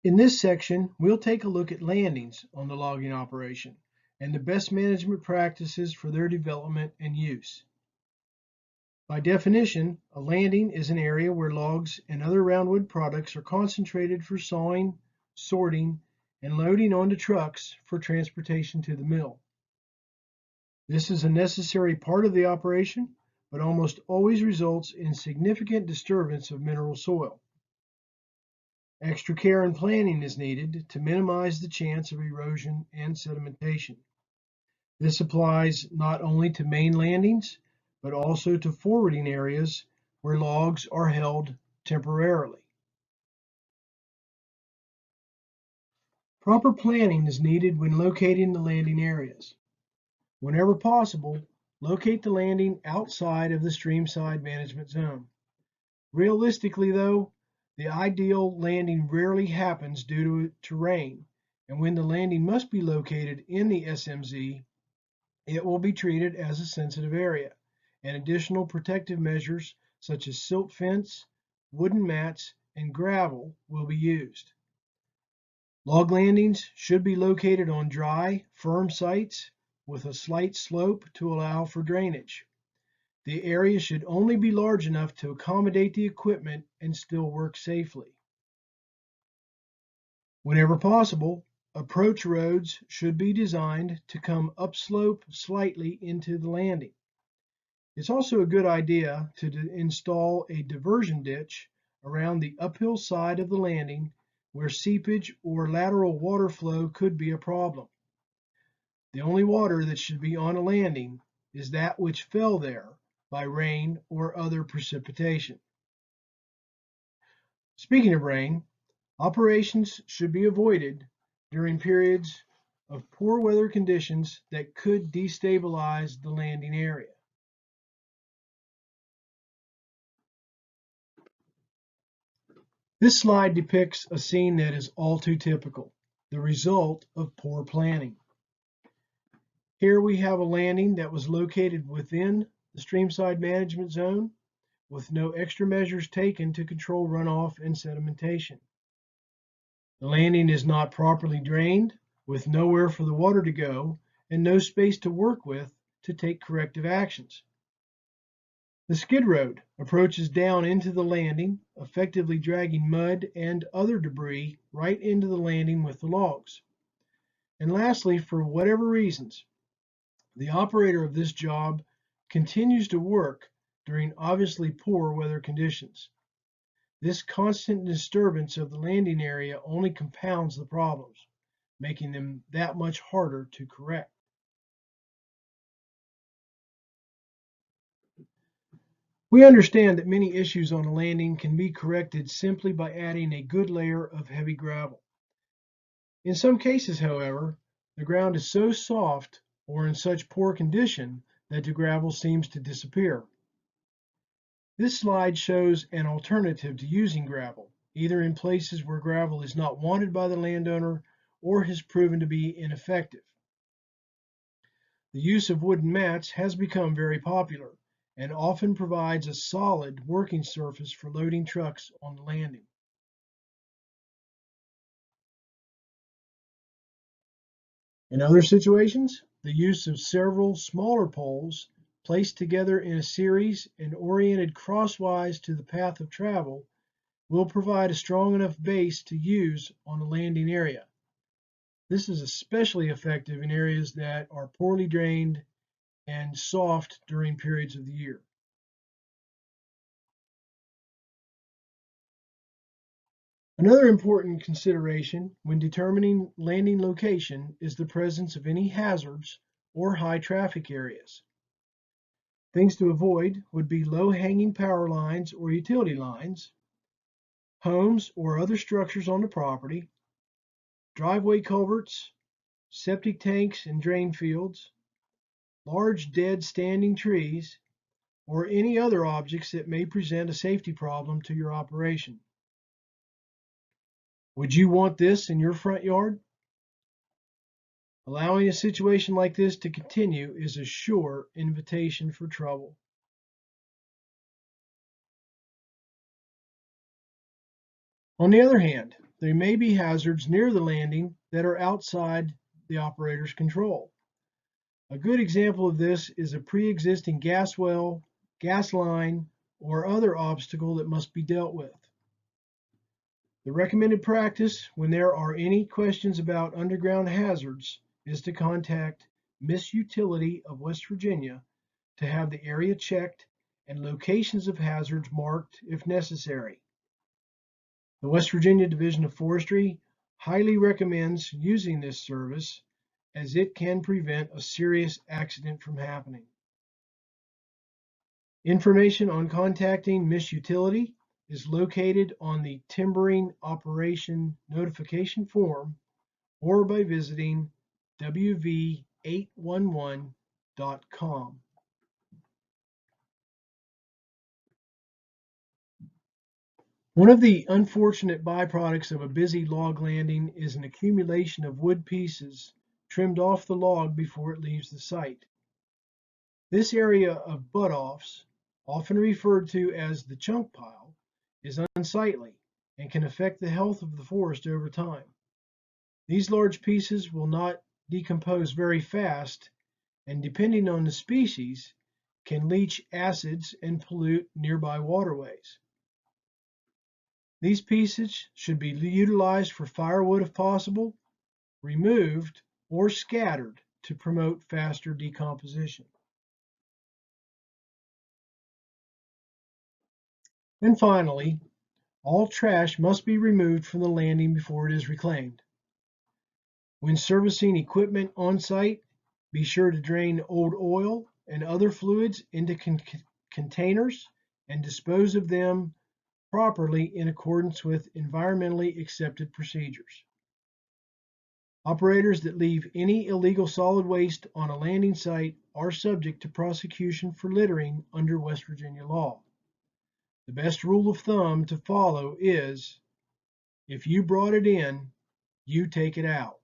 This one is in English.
In this section, we'll take a look at landings on the logging operation and the best management practices for their development and use. By definition, a landing is an area where logs and other roundwood products are concentrated for sawing, sorting, and loading onto trucks for transportation to the mill. This is a necessary part of the operation, but almost always results in significant disturbance of mineral soil. Extra care and planning is needed to minimize the chance of erosion and sedimentation. This applies not only to main landings, but also to forwarding areas where logs are held temporarily. Proper planning is needed when locating the landing areas. Whenever possible, locate the landing outside of the streamside management zone. Realistically, though, the ideal landing rarely happens due to terrain, and when the landing must be located in the SMZ, it will be treated as a sensitive area, and additional protective measures such as silt fence, wooden mats, and gravel will be used. Log landings should be located on dry, firm sites with a slight slope to allow for drainage. The area should only be large enough to accommodate the equipment and still work safely. Whenever possible, approach roads should be designed to come upslope slightly into the landing. It's also a good idea to install a diversion ditch around the uphill side of the landing where seepage or lateral water flow could be a problem. The only water that should be on a landing is that which fell there by rain or other precipitation. Speaking of rain, operations should be avoided during periods of poor weather conditions that could destabilize the landing area. This slide depicts a scene that is all too typical, the result of poor planning. Here we have a landing that was located within the streamside management zone with no extra measures taken to control runoff and sedimentation. The landing is not properly drained, with nowhere for the water to go and no space to work with to take corrective actions. The skid road approaches down into the landing, effectively dragging mud and other debris right into the landing with the logs. And lastly, for whatever reasons, the operator of this job continues to work during obviously poor weather conditions. This constant disturbance of the landing area only compounds the problems, making them that much harder to correct. We understand that many issues on a landing can be corrected simply by adding a good layer of heavy gravel. In some cases, however, the ground is so soft or in such poor condition that the gravel seems to disappear. This slide shows an alternative to using gravel, either in places where gravel is not wanted by the landowner or has proven to be ineffective. The use of wooden mats has become very popular and often provides a solid working surface for loading trucks on the landing. In other situations, the use of several smaller poles placed together in a series and oriented crosswise to the path of travel will provide a strong enough base to use on a landing area. This is especially effective in areas that are poorly drained and soft during periods of the year. Another important consideration when determining landing location is the presence of any hazards or high traffic areas. Things to avoid would be low-hanging power lines or utility lines, homes or other structures on the property, driveway culverts, septic tanks and drain fields, large dead standing trees, or any other objects that may present a safety problem to your operation. Would you want this in your front yard? Allowing a situation like this to continue is a sure invitation for trouble. On the other hand, there may be hazards near the landing that are outside the operator's control. A good example of this is a pre-existing gas well, gas line, or other obstacle that must be dealt with. The recommended practice when there are any questions about underground hazards is to contact Miss Utility of West Virginia to have the area checked and locations of hazards marked if necessary. The West Virginia Division of Forestry highly recommends using this service as it can prevent a serious accident from happening. Information on contacting Miss Utility is located on the Timbering Operation Notification Form or by visiting wv811.com. One of the unfortunate byproducts of a busy log landing is an accumulation of wood pieces trimmed off the log before it leaves the site. This area of butt-offs, often referred to as the chunk pile, is unsightly and can affect the health of the forest over time. These large pieces will not decompose very fast and, depending on the species, can leach acids and pollute nearby waterways. These pieces should be utilized for firewood if possible, removed, or scattered to promote faster decomposition. And finally, all trash must be removed from the landing before it is reclaimed. When servicing equipment on site, be sure to drain old oil and other fluids into containers and dispose of them properly in accordance with environmentally accepted procedures. Operators that leave any illegal solid waste on a landing site are subject to prosecution for littering under West Virginia law. The best rule of thumb to follow is, if you brought it in, you take it out.